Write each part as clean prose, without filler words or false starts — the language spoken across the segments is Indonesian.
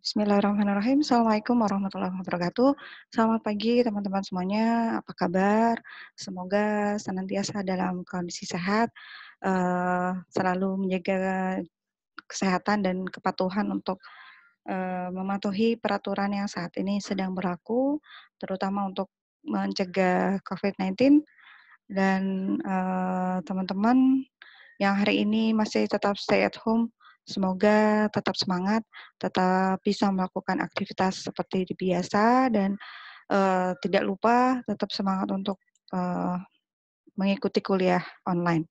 Bismillahirrahmanirrahim. Assalamualaikum warahmatullahi wabarakatuh. Selamat pagi teman-teman semuanya. Apa kabar? Semoga senantiasa dalam kondisi sehat, selalu menjaga kesehatan dan kepatuhan untuk mematuhi peraturan yang saat ini sedang berlaku, terutama untuk mencegah COVID-19 dan teman-teman yang hari ini masih tetap stay at home, semoga tetap semangat, tetap bisa melakukan aktivitas seperti biasa dan tidak lupa tetap semangat untuk eee, mengikuti kuliah online.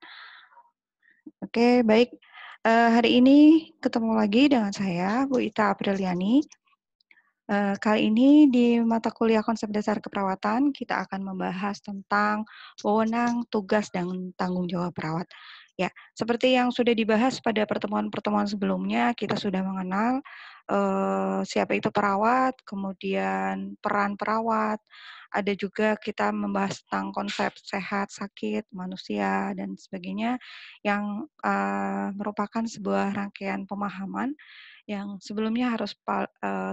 Oke, baik, hari ini ketemu lagi dengan saya, Bu Ita Apriliani. Kali ini di mata kuliah konsep dasar keperawatan, kita akan membahas tentang wewenang, tugas, dan tanggung jawab perawat. Ya, seperti yang sudah dibahas pada pertemuan-pertemuan sebelumnya, kita sudah mengenal siapa itu perawat, kemudian peran perawat, ada juga kita membahas tentang konsep sehat, sakit, manusia, dan sebagainya, yang merupakan sebuah rangkaian pemahaman yang sebelumnya harus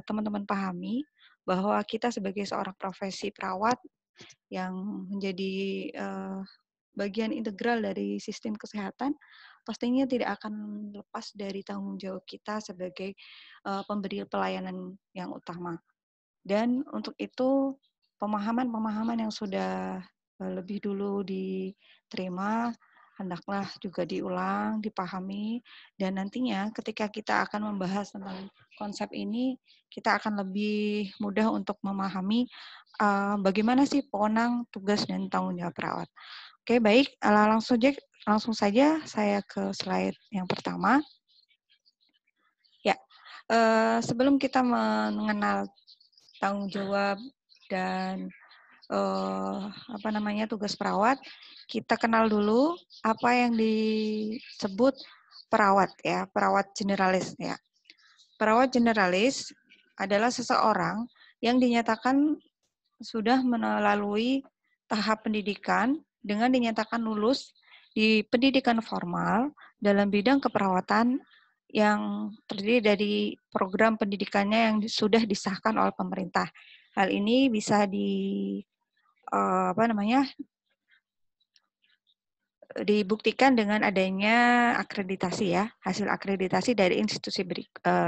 teman-teman pahami bahwa kita sebagai seorang profesi perawat yang menjadi bagian integral dari sistem kesehatan, pastinya tidak akan lepas dari tanggung jawab kita sebagai pemberi pelayanan yang utama. Dan untuk itu pemahaman-pemahaman yang sudah lebih dulu diterima hendaklah juga diulang, dipahami, dan nantinya ketika kita akan membahas tentang konsep ini, kita akan lebih mudah untuk memahami bagaimana sih pewenang, tugas, dan tanggung jawab perawat. Oke, baik, langsung saja saya ke slide yang pertama. Ya, sebelum kita mengenal tanggung jawab dan tugas perawat, kita kenal dulu apa yang disebut perawat ya, perawat generalis ya. Perawat generalis adalah seseorang yang dinyatakan sudah melalui tahap pendidikan dengan dinyatakan lulus di pendidikan formal dalam bidang keperawatan yang terdiri dari program pendidikannya yang sudah disahkan oleh pemerintah. Hal ini bisa dibuktikan dengan adanya akreditasi ya, hasil akreditasi dari institusi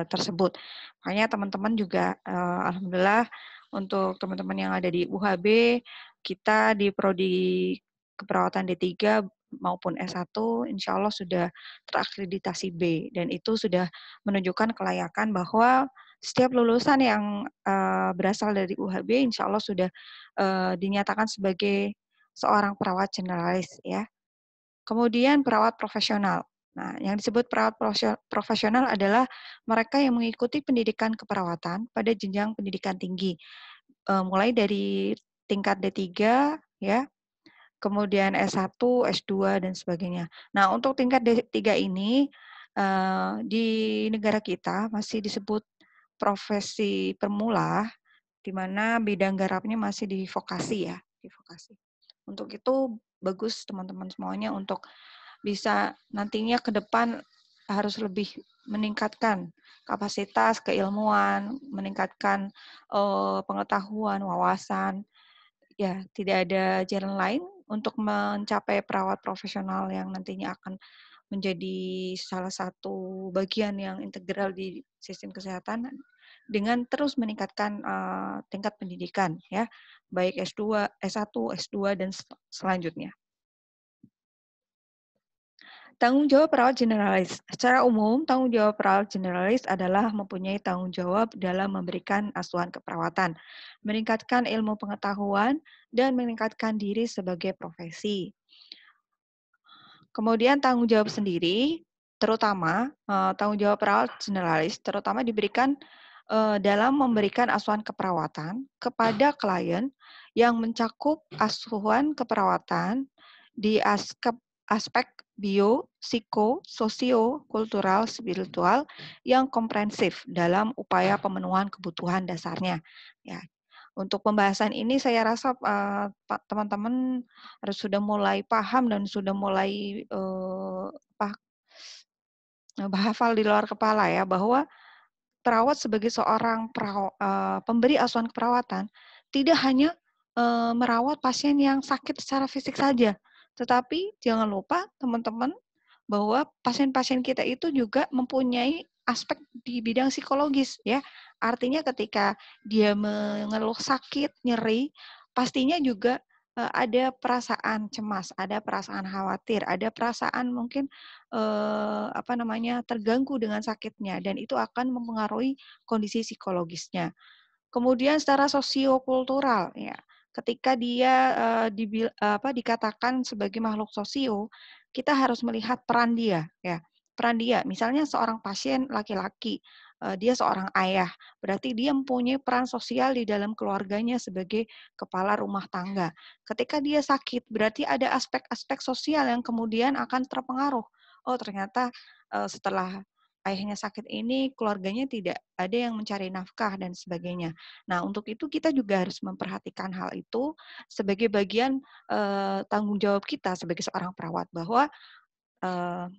tersebut. Makanya teman-teman juga alhamdulillah untuk teman-teman yang ada di UHB, kita di prodi keperawatan D3 maupun S1 insya Allah sudah terakreditasi B, dan itu sudah menunjukkan kelayakan bahwa setiap lulusan yang berasal dari UHB insya Allah sudah dinyatakan sebagai seorang perawat generalis ya. Kemudian perawat profesional. Nah, yang disebut perawat profesional adalah mereka yang mengikuti pendidikan keperawatan pada jenjang pendidikan tinggi, mulai dari tingkat D3 ya, kemudian S1, S2 dan sebagainya. Nah, untuk tingkat D3 ini di negara kita masih disebut profesi permula, di mana bidang garapnya masih di vokasi ya, di vokasi. Untuk itu bagus teman-teman semuanya untuk bisa nantinya ke depan harus lebih meningkatkan kapasitas keilmuan, meningkatkan pengetahuan, wawasan. Ya, tidak ada jalan lain untuk mencapai perawat profesional yang nantinya akan menjadi salah satu bagian yang integral di sistem kesehatan dengan terus meningkatkan tingkat pendidikan ya, baik S2, S1, S2 dan selanjutnya. Tanggung jawab perawat generalis. Secara umum, tanggung jawab perawat generalis adalah mempunyai tanggung jawab dalam memberikan asuhan keperawatan, meningkatkan ilmu pengetahuan, dan meningkatkan diri sebagai profesi. Kemudian tanggung jawab sendiri, terutama tanggung jawab perawat generalis, terutama diberikan dalam memberikan asuhan keperawatan kepada klien yang mencakup asuhan keperawatan di aspek bio, psiko, sosio, kultural, spiritual yang komprehensif dalam upaya pemenuhan kebutuhan dasarnya. Ya, untuk pembahasan ini saya rasa teman-teman harus sudah mulai paham dan sudah mulai hafal di luar kepala ya, bahwa perawat sebagai seorang pemberi asuhan keperawatan tidak hanya merawat pasien yang sakit secara fisik saja, tetapi jangan lupa teman-teman bahwa pasien-pasien kita itu juga mempunyai aspek di bidang psikologis ya. Artinya ketika dia mengeluh sakit, nyeri, pastinya juga ada perasaan cemas, ada perasaan khawatir, ada perasaan mungkin terganggu dengan sakitnya dan itu akan mempengaruhi kondisi psikologisnya. Kemudian secara sosiokultural ya, ketika dia dikatakan sebagai makhluk sosio, kita harus melihat peran dia ya. Peran dia, misalnya seorang pasien laki-laki, dia seorang ayah, berarti dia mempunyai peran sosial di dalam keluarganya sebagai kepala rumah tangga. Ketika dia sakit, berarti ada aspek-aspek sosial yang kemudian akan terpengaruh. Oh, ternyata setelah ayahnya sakit ini, keluarganya tidak ada yang mencari nafkah dan sebagainya. Nah, untuk itu kita juga harus memperhatikan hal itu sebagai bagian tanggung jawab kita sebagai seorang perawat bahwa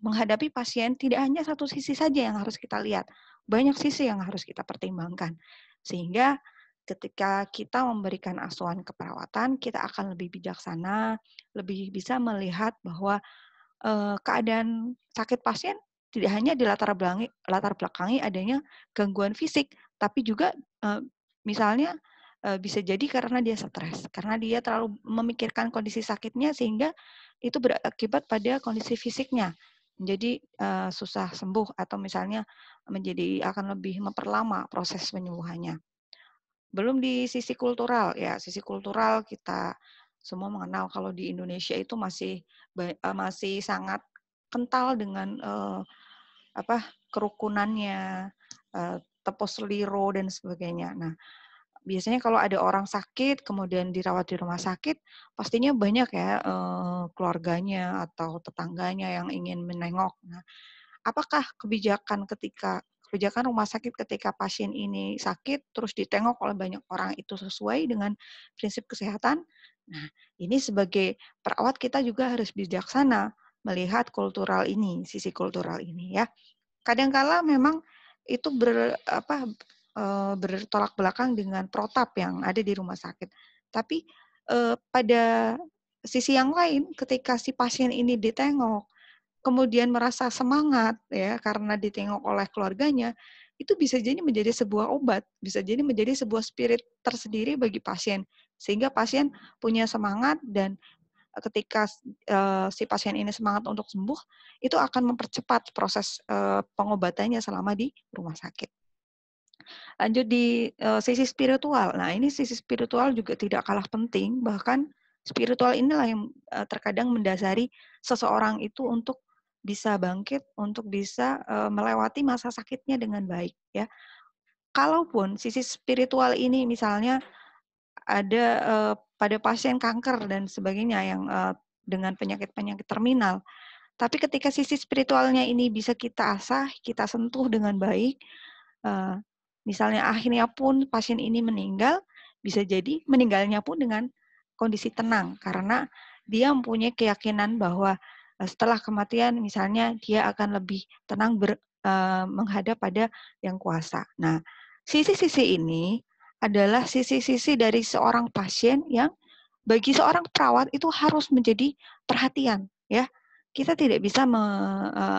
menghadapi pasien tidak hanya satu sisi saja yang harus kita lihat, banyak sisi yang harus kita pertimbangkan. Sehingga ketika kita memberikan asuhan keperawatan, kita akan lebih bijaksana, lebih bisa melihat bahwa keadaan sakit pasien tidak hanya latar belakangi adanya gangguan fisik, tapi juga misalnya bisa jadi karena dia stres, karena dia terlalu memikirkan kondisi sakitnya sehingga itu berakibat pada kondisi fisiknya menjadi susah sembuh atau misalnya akan lebih memperlama proses penyembuhannya. Belum di sisi kultural ya, sisi kultural kita semua mengenal kalau di Indonesia itu masih sangat kental dengan kerukunannya, tepos liro dan sebagainya. Nah, biasanya kalau ada orang sakit kemudian dirawat di rumah sakit, pastinya banyak ya keluarganya atau tetangganya yang ingin menengok. Nah, apakah kebijakan rumah sakit ketika pasien ini sakit terus ditengok oleh banyak orang itu sesuai dengan prinsip kesehatan? Nah, ini sebagai perawat kita juga harus bijaksana melihat sisi kultural ini ya. Kadangkala memang itu bertolak belakang dengan protap yang ada di rumah sakit. Tapi pada sisi yang lain, ketika si pasien ini ditengok, kemudian merasa semangat ya karena ditengok oleh keluarganya, itu bisa jadi menjadi sebuah obat, bisa jadi menjadi sebuah spirit tersendiri bagi pasien, sehingga pasien punya semangat dan ketika si pasien ini semangat untuk sembuh, itu akan mempercepat proses pengobatannya selama di rumah sakit. Lanjut di sisi spiritual. Nah, ini sisi spiritual juga tidak kalah penting, bahkan spiritual inilah yang terkadang mendasari seseorang itu untuk bisa bangkit, untuk bisa melewati masa sakitnya dengan baik ya. Kalaupun sisi spiritual ini misalnya ada pada pasien kanker dan sebagainya yang dengan penyakit-penyakit terminal, tapi ketika sisi spiritualnya ini bisa kita asah, kita sentuh dengan baik, misalnya akhirnya pun pasien ini meninggal, bisa jadi meninggalnya pun dengan kondisi tenang, karena dia mempunyai keyakinan bahwa setelah kematian misalnya dia akan lebih tenang menghadap pada yang kuasa. Nah, sisi-sisi ini adalah sisi-sisi dari seorang pasien yang bagi seorang perawat itu harus menjadi perhatian ya. Kita tidak bisa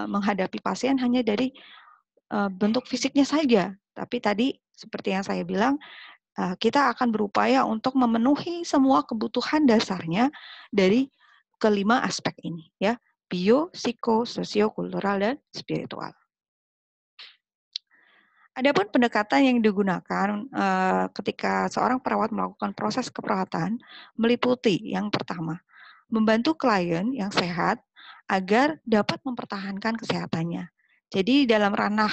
menghadapi pasien hanya dari bentuk fisiknya saja, tapi tadi seperti yang saya bilang, kita akan berupaya untuk memenuhi semua kebutuhan dasarnya dari kelima aspek ini ya, bio, psiko, sosio, kultural, dan spiritual. Adapun pendekatan yang digunakan ketika seorang perawat melakukan proses keperawatan meliputi yang pertama, membantu klien yang sehat agar dapat mempertahankan kesehatannya. Jadi dalam ranah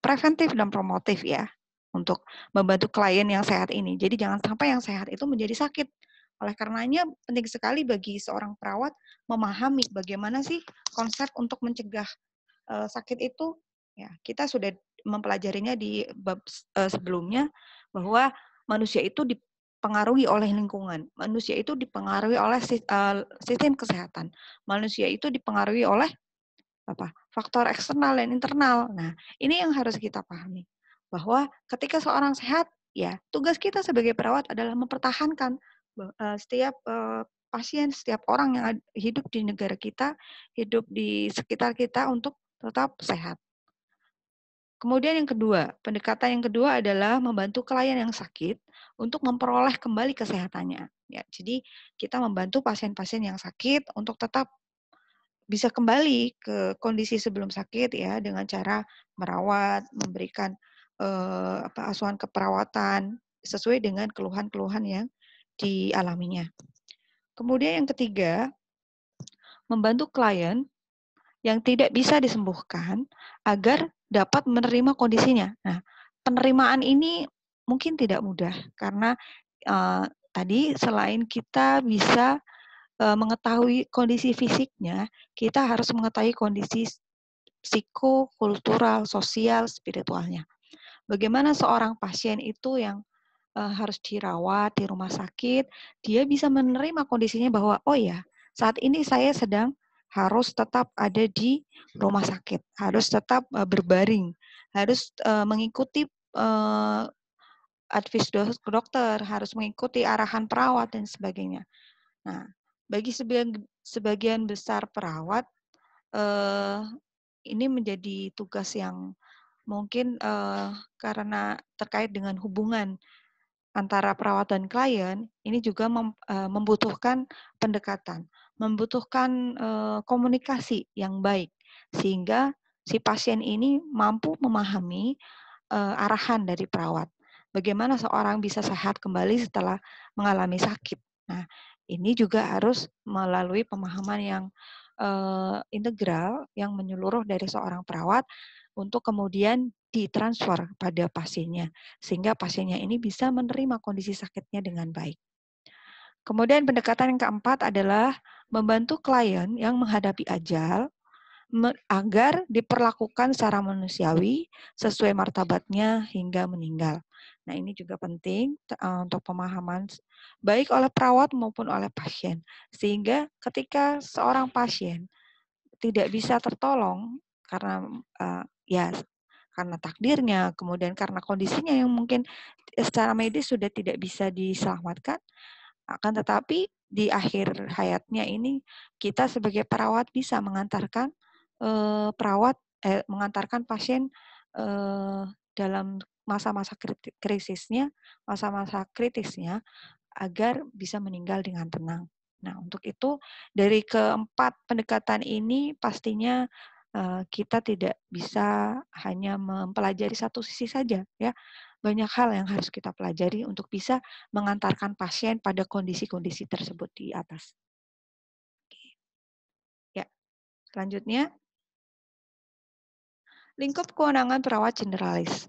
preventif dan promotif ya, untuk membantu klien yang sehat ini. Jadi jangan sampai yang sehat itu menjadi sakit. Oleh karenanya penting sekali bagi seorang perawat memahami bagaimana sih konsep untuk mencegah sakit itu. Ya, kita sudah mempelajarinya di bab sebelumnya bahwa manusia itu dipengaruhi oleh lingkungan, manusia itu dipengaruhi oleh sistem kesehatan, manusia itu dipengaruhi oleh faktor eksternal dan internal. Nah, ini yang harus kita pahami. bahwa ketika seorang sehat, ya tugas kita sebagai perawat adalah mempertahankan setiap pasien, setiap orang yang hidup di negara kita, hidup di sekitar kita untuk tetap sehat. Kemudian yang kedua, pendekatan yang kedua adalah membantu klien yang sakit untuk memperoleh kembali kesehatannya. Ya, jadi kita membantu pasien-pasien yang sakit untuk tetap bisa kembali ke kondisi sebelum sakit ya dengan cara merawat, memberikan asuhan keperawatan sesuai dengan keluhan-keluhan yang dialaminya. Kemudian yang ketiga, membantu klien yang tidak bisa disembuhkan agar dapat menerima kondisinya. Nah, penerimaan ini mungkin tidak mudah karena tadi selain kita bisa mengetahui kondisi fisiknya, kita harus mengetahui kondisi psikokultural, sosial, spiritualnya. Bagaimana seorang pasien itu yang harus dirawat di rumah sakit, dia bisa menerima kondisinya bahwa, oh ya, saat ini saya sedang harus tetap ada di rumah sakit, harus tetap berbaring, harus mengikuti advice dokter, harus mengikuti arahan perawat dan sebagainya. Nah, bagi sebagian besar perawat, ini menjadi tugas yang mungkin karena terkait dengan hubungan antara perawat dan klien, ini juga membutuhkan pendekatan, membutuhkan komunikasi yang baik, sehingga si pasien ini mampu memahami arahan dari perawat. Bagaimana seorang bisa sehat kembali setelah mengalami sakit. Nah, ini juga harus melalui pemahaman yang integral, yang menyeluruh dari seorang perawat untuk kemudian ditransfer pada pasiennya, sehingga pasiennya ini bisa menerima kondisi sakitnya dengan baik. Kemudian pendekatan yang keempat adalah membantu klien yang menghadapi ajal agar diperlakukan secara manusiawi sesuai martabatnya hingga meninggal. Nah, ini juga penting untuk pemahaman baik oleh perawat maupun oleh pasien. Sehingga ketika seorang pasien tidak bisa tertolong karena ya karena takdirnya, kemudian karena kondisinya yang mungkin secara medis sudah tidak bisa diselamatkan, akan tetapi di akhir hayatnya ini kita sebagai perawat bisa mengantarkan mengantarkan pasien dalam masa-masa krisisnya, masa-masa kritisnya agar bisa meninggal dengan tenang. Nah, untuk itu dari keempat pendekatan ini pastinya kita tidak bisa hanya mempelajari satu sisi saja ya. Banyak hal yang harus kita pelajari untuk bisa mengantarkan pasien pada kondisi-kondisi tersebut di atas. Ya, selanjutnya lingkup kewenangan perawat generalis.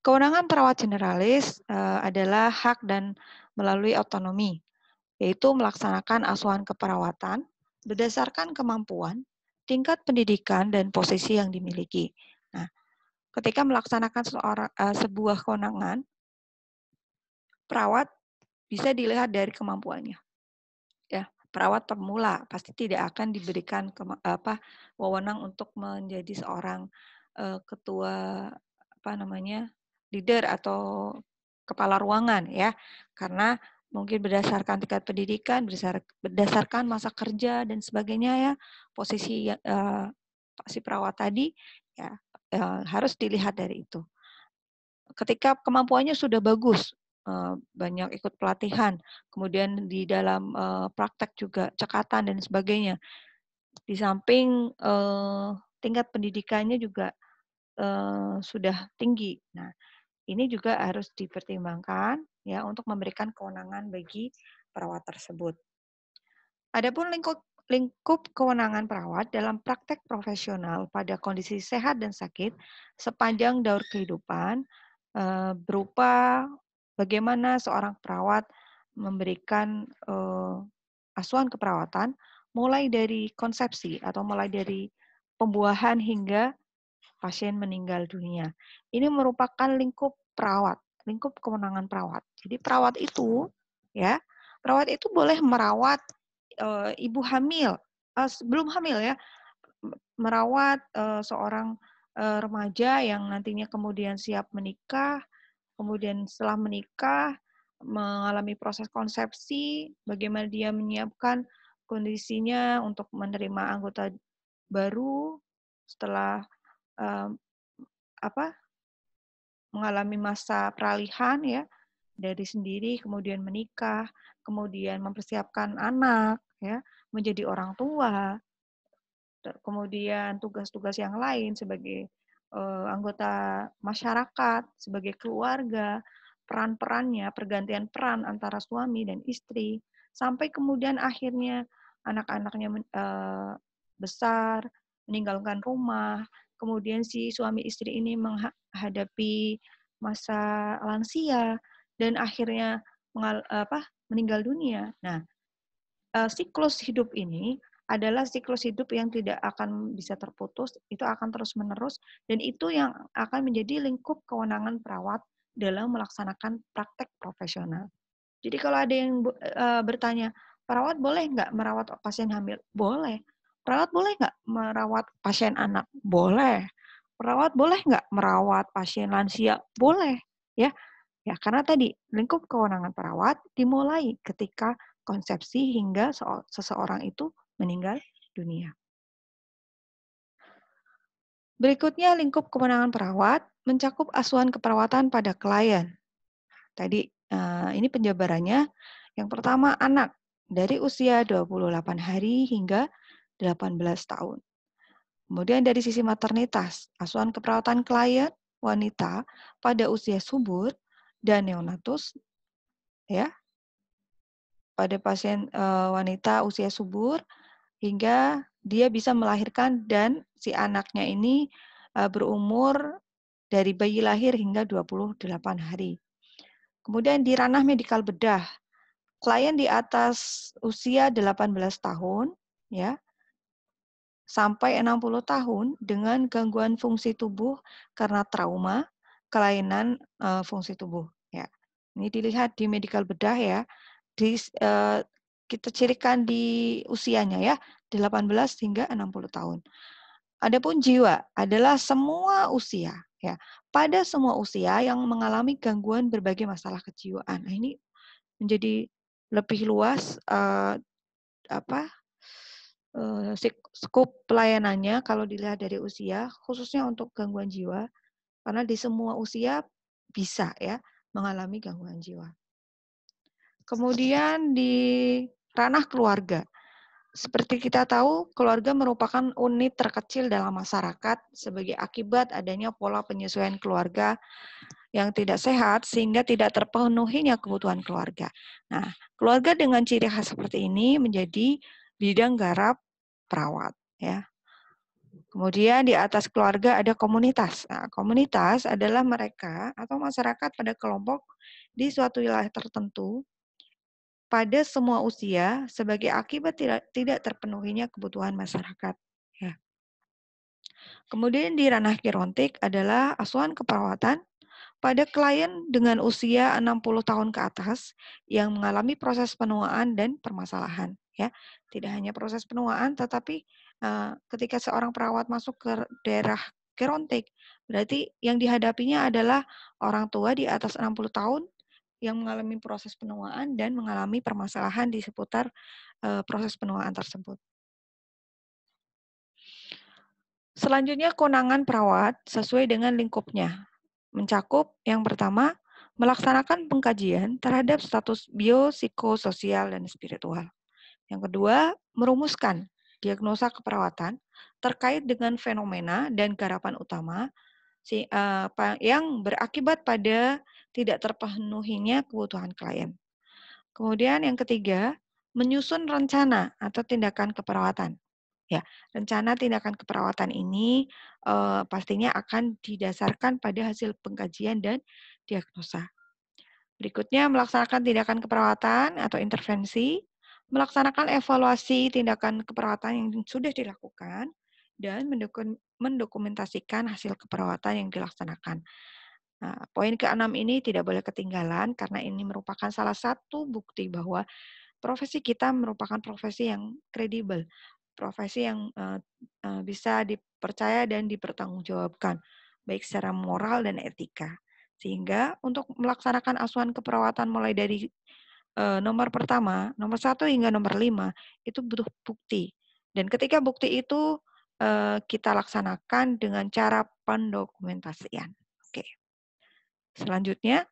Kewenangan perawat generalis adalah hak dan melalui otonomi, yaitu melaksanakan asuhan keperawatan berdasarkan kemampuan, tingkat pendidikan, dan posisi yang dimiliki. Nah, ketika melaksanakan sebuah kewenangan, perawat bisa dilihat dari kemampuannya. Ya, perawat pemula pasti tidak akan diberikan wewenang untuk menjadi seorang ketua leader atau kepala ruangan ya, karena mungkin berdasarkan tingkat pendidikan, berdasarkan masa kerja dan sebagainya ya, posisi si perawat tadi ya harus dilihat dari itu. Ketika kemampuannya sudah bagus, banyak ikut pelatihan, kemudian di dalam praktek juga cekatan dan sebagainya. Di samping tingkat pendidikannya juga sudah tinggi. Nah, ini juga harus dipertimbangkan ya untuk memberikan kewenangan bagi perawat tersebut. Adapun lingkup kewenangan perawat dalam praktek profesional pada kondisi sehat dan sakit sepanjang daur kehidupan berupa bagaimana seorang perawat memberikan asuhan keperawatan mulai dari konsepsi atau mulai dari pembuahan hingga pasien meninggal dunia. Ini merupakan lingkup perawat, lingkup kewenangan perawat. Jadi perawat itu boleh merawat ibu hamil, sebelum hamil ya, merawat seorang remaja yang nantinya kemudian siap menikah, kemudian setelah menikah mengalami proses konsepsi, bagaimana dia menyiapkan kondisinya untuk menerima anggota baru setelah eee, apa, mengalami masa peralihan ya, dari sendiri kemudian menikah, kemudian mempersiapkan anak ya, menjadi orang tua, kemudian tugas-tugas yang lain sebagai anggota masyarakat, sebagai keluarga, peran-perannya, pergantian peran antara suami dan istri, sampai kemudian akhirnya anak-anaknya besar, meninggalkan rumah, kemudian si suami istri ini menghadapi masa lansia dan akhirnya meninggal dunia. Nah, siklus hidup ini adalah siklus hidup yang tidak akan bisa terputus, itu akan terus-menerus, dan itu yang akan menjadi lingkup kewenangan perawat dalam melaksanakan praktek profesional. Jadi kalau ada yang bertanya, perawat boleh nggak merawat pasien hamil? Boleh. Perawat boleh nggak merawat pasien anak? Boleh. Perawat boleh nggak merawat pasien lansia? Boleh. Ya, ya, karena tadi lingkup kewenangan perawat dimulai ketika konsepsi hingga seseorang itu meninggal dunia. Berikutnya lingkup kewenangan perawat mencakup asuhan keperawatan pada klien. Tadi ini penjabarannya. Yang pertama anak dari usia 28 hari hingga 18 tahun. Kemudian dari sisi maternitas, asuhan keperawatan klien wanita pada usia subur dan neonatus ya, pada pasien wanita usia subur hingga dia bisa melahirkan dan si anaknya ini berumur dari bayi lahir hingga 28 hari. Kemudian di ranah medikal bedah, klien di atas usia 18 tahun ya sampai 60 tahun dengan gangguan fungsi tubuh karena trauma, kelainan fungsi tubuh ya. Ini dilihat di medikal bedah ya. Kita cirikan di usianya ya, 18 hingga 60 tahun. Adapun jiwa adalah semua usia ya. Pada semua usia yang mengalami gangguan berbagai masalah kejiwaan. Nah, ini menjadi lebih luas skup pelayanannya kalau dilihat dari usia, khususnya untuk gangguan jiwa, karena di semua usia bisa ya mengalami gangguan jiwa. Kemudian di ranah keluarga. Seperti kita tahu, keluarga merupakan unit terkecil dalam masyarakat sebagai akibat adanya pola penyesuaian keluarga yang tidak sehat sehingga tidak terpenuhinya kebutuhan keluarga. Nah, keluarga dengan ciri khas seperti ini menjadi bidang garap perawat ya. Kemudian di atas keluarga ada komunitas. Nah, komunitas adalah mereka atau masyarakat pada kelompok di suatu wilayah tertentu pada semua usia sebagai akibat tidak terpenuhinya kebutuhan masyarakat. Ya. Kemudian di ranah gerontik adalah asuhan keperawatan pada klien dengan usia 60 tahun ke atas yang mengalami proses penuaan dan permasalahan. Ya, tidak hanya proses penuaan, tetapi ketika seorang perawat masuk ke daerah gerontik, berarti yang dihadapinya adalah orang tua di atas 60 tahun yang mengalami proses penuaan dan mengalami permasalahan di seputar proses penuaan tersebut. Selanjutnya kewenangan perawat sesuai dengan lingkupnya. Mencakup yang pertama, melaksanakan pengkajian terhadap status biopsikososial dan spiritual. Yang kedua, merumuskan diagnosa keperawatan terkait dengan fenomena dan garapan utama yang berakibat pada tidak terpenuhinya kebutuhan klien. Kemudian yang ketiga, menyusun rencana atau tindakan keperawatan. Ya, rencana tindakan keperawatan ini pastinya akan didasarkan pada hasil pengkajian dan diagnosa. Berikutnya, melaksanakan tindakan keperawatan atau intervensi, melaksanakan evaluasi tindakan keperawatan yang sudah dilakukan, dan mendokumentasikan hasil keperawatan yang dilaksanakan. Nah, poin ke-6 ini tidak boleh ketinggalan karena ini merupakan salah satu bukti bahwa profesi kita merupakan profesi yang kredibel. profesi yang bisa dipercaya dan dipertanggungjawabkan, baik secara moral dan etika. Sehingga untuk melaksanakan asuhan keperawatan mulai dari nomor pertama, nomor 1 hingga nomor 5 itu butuh bukti. Dan ketika bukti itu kita laksanakan dengan cara pendokumentasian. Oke. Selanjutnya,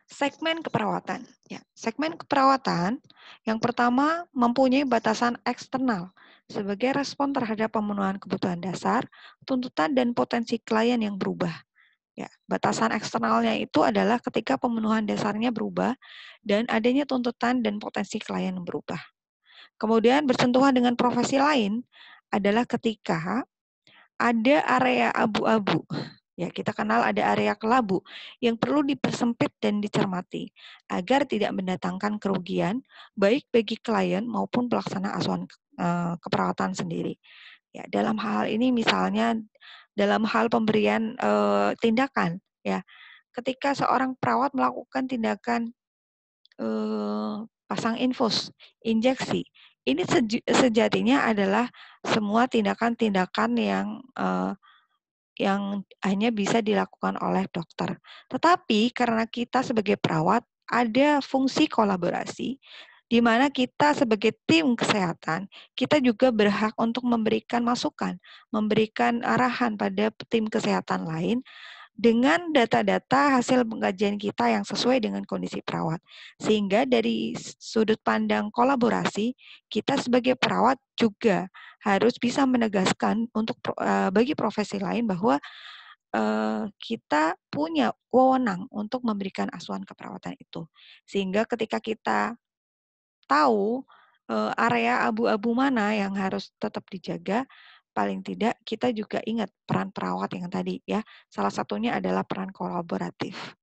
segmen keperawatan. Ya, segmen keperawatan yang pertama mempunyai batasan eksternal sebagai respon terhadap pemenuhan kebutuhan dasar, tuntutan dan potensi klien yang berubah. Ya, batasan eksternalnya itu adalah ketika pemenuhan dasarnya berubah dan adanya tuntutan dan potensi klien yang berubah. Kemudian bersentuhan dengan profesi lain adalah ketika ada area abu-abu. Ya, kita kenal ada area kelabu yang perlu dipersempit dan dicermati agar tidak mendatangkan kerugian baik bagi klien maupun pelaksana asuhan keperawatan sendiri. Ya, dalam hal ini misalnya dalam hal pemberian tindakan, ya, ketika seorang perawat melakukan tindakan pasang infus, injeksi, ini sejatinya adalah semua tindakan-tindakan yang hanya bisa dilakukan oleh dokter. Tetapi karena kita sebagai perawat ada fungsi kolaborasi di mana kita sebagai tim kesehatan, kita juga berhak untuk memberikan masukan, memberikan arahan pada tim kesehatan lain dengan data-data hasil pengkajian kita yang sesuai dengan kondisi perawat. Sehingga dari sudut pandang kolaborasi, kita sebagai perawat juga harus bisa menegaskan untuk bagi profesi lain bahwa kita punya wewenang untuk memberikan asuhan keperawatan itu. Sehingga ketika kita tahu area abu-abu mana yang harus tetap dijaga, paling tidak kita juga ingat peran perawat yang tadi ya. Salah satunya adalah peran kolaboratif.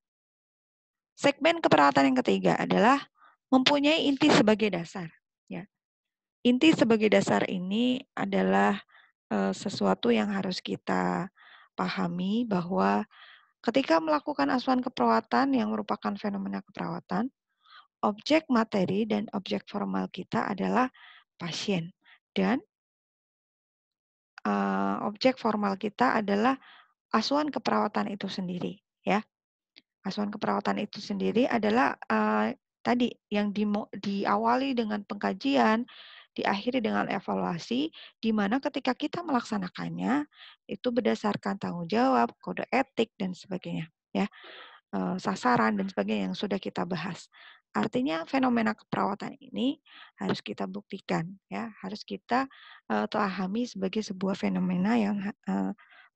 Segmen keperawatan yang ketiga adalah mempunyai inti sebagai dasar. Ya. Inti sebagai dasar ini adalah sesuatu yang harus kita pahami bahwa ketika melakukan asuhan keperawatan yang merupakan fenomena keperawatan, objek materi dan objek formal kita adalah pasien dan objek formal kita adalah asuhan keperawatan itu sendiri, ya. Asuhan keperawatan itu sendiri adalah tadi yang diawali dengan pengkajian, diakhiri dengan evaluasi, di mana ketika kita melaksanakannya itu berdasarkan tanggung jawab, kode etik dan sebagainya, ya. Sasaran dan sebagainya yang sudah kita bahas. Artinya fenomena keperawatan ini harus kita buktikan, ya, harus kita pahami sebagai sebuah fenomena yang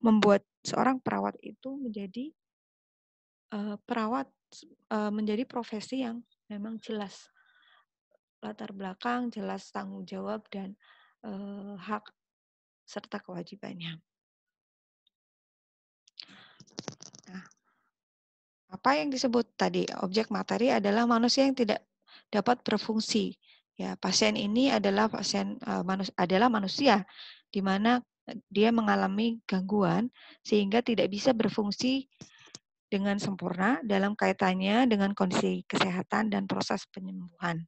membuat seorang perawat itu menjadi perawat menjadi profesi yang memang jelas latar belakang, jelas tanggung jawab dan hak serta kewajibannya. Nah, apa yang disebut tadi objek materi adalah manusia yang tidak dapat berfungsi. Ya, pasien ini adalah adalah manusia di mana dia mengalami gangguan sehingga tidak bisa berfungsi dengan sempurna dalam kaitannya dengan kondisi kesehatan dan proses penyembuhan.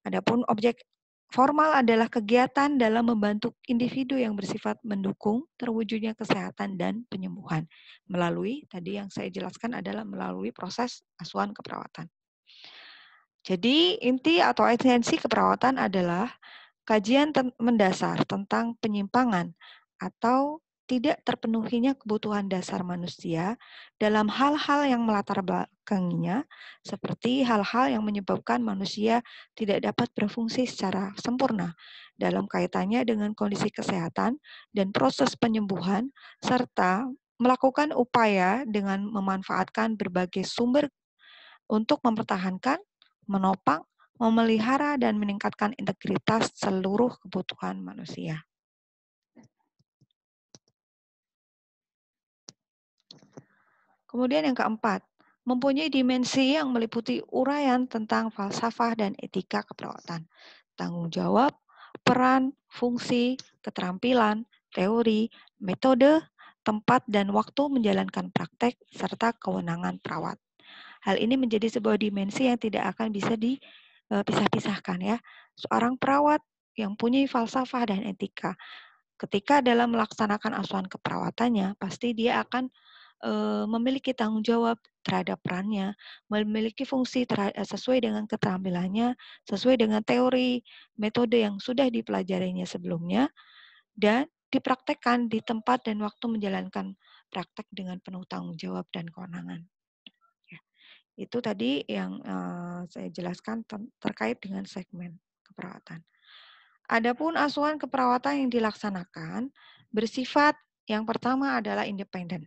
Adapun objek formal adalah kegiatan dalam membantu individu yang bersifat mendukung terwujudnya kesehatan dan penyembuhan melalui tadi yang saya jelaskan adalah melalui proses asuhan keperawatan. Jadi inti atau esensi keperawatan adalah kajian mendasar tentang penyimpangan atau tidak terpenuhinya kebutuhan dasar manusia dalam hal-hal yang melatar belakanginya, seperti hal-hal yang menyebabkan manusia tidak dapat berfungsi secara sempurna dalam kaitannya dengan kondisi kesehatan dan proses penyembuhan, serta melakukan upaya dengan memanfaatkan berbagai sumber untuk mempertahankan, menopang, memelihara, dan meningkatkan integritas seluruh kebutuhan manusia. Kemudian yang keempat, mempunyai dimensi yang meliputi uraian tentang falsafah dan etika keperawatan, tanggung jawab, peran, fungsi, keterampilan, teori, metode, tempat, dan waktu menjalankan praktek, serta kewenangan perawat. Hal ini menjadi sebuah dimensi yang tidak akan bisa dipisah-pisahkan ya. Seorang perawat yang punya falsafah dan etika. Ketika dalam melaksanakan asuhan keperawatannya, pasti dia akan memiliki tanggung jawab terhadap perannya, memiliki fungsi sesuai dengan keterampilannya, sesuai dengan teori, metode yang sudah dipelajarinya sebelumnya, dan dipraktekkan di tempat dan waktu menjalankan praktek dengan penuh tanggung jawab dan kewenangan. Ya, itu tadi yang saya jelaskan terkait dengan segmen keperawatan. Adapun asuhan keperawatan yang dilaksanakan bersifat yang pertama adalah independen.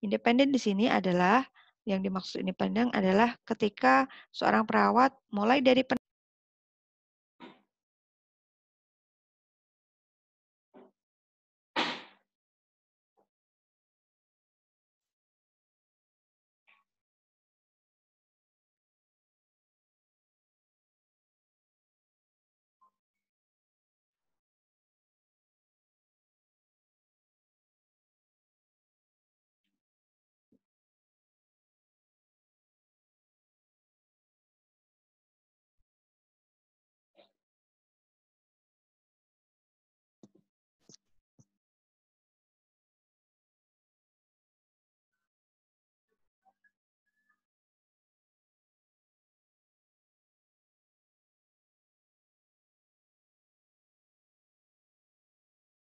Independen di sini adalah yang dimaksud independen adalah ketika seorang perawat mulai dari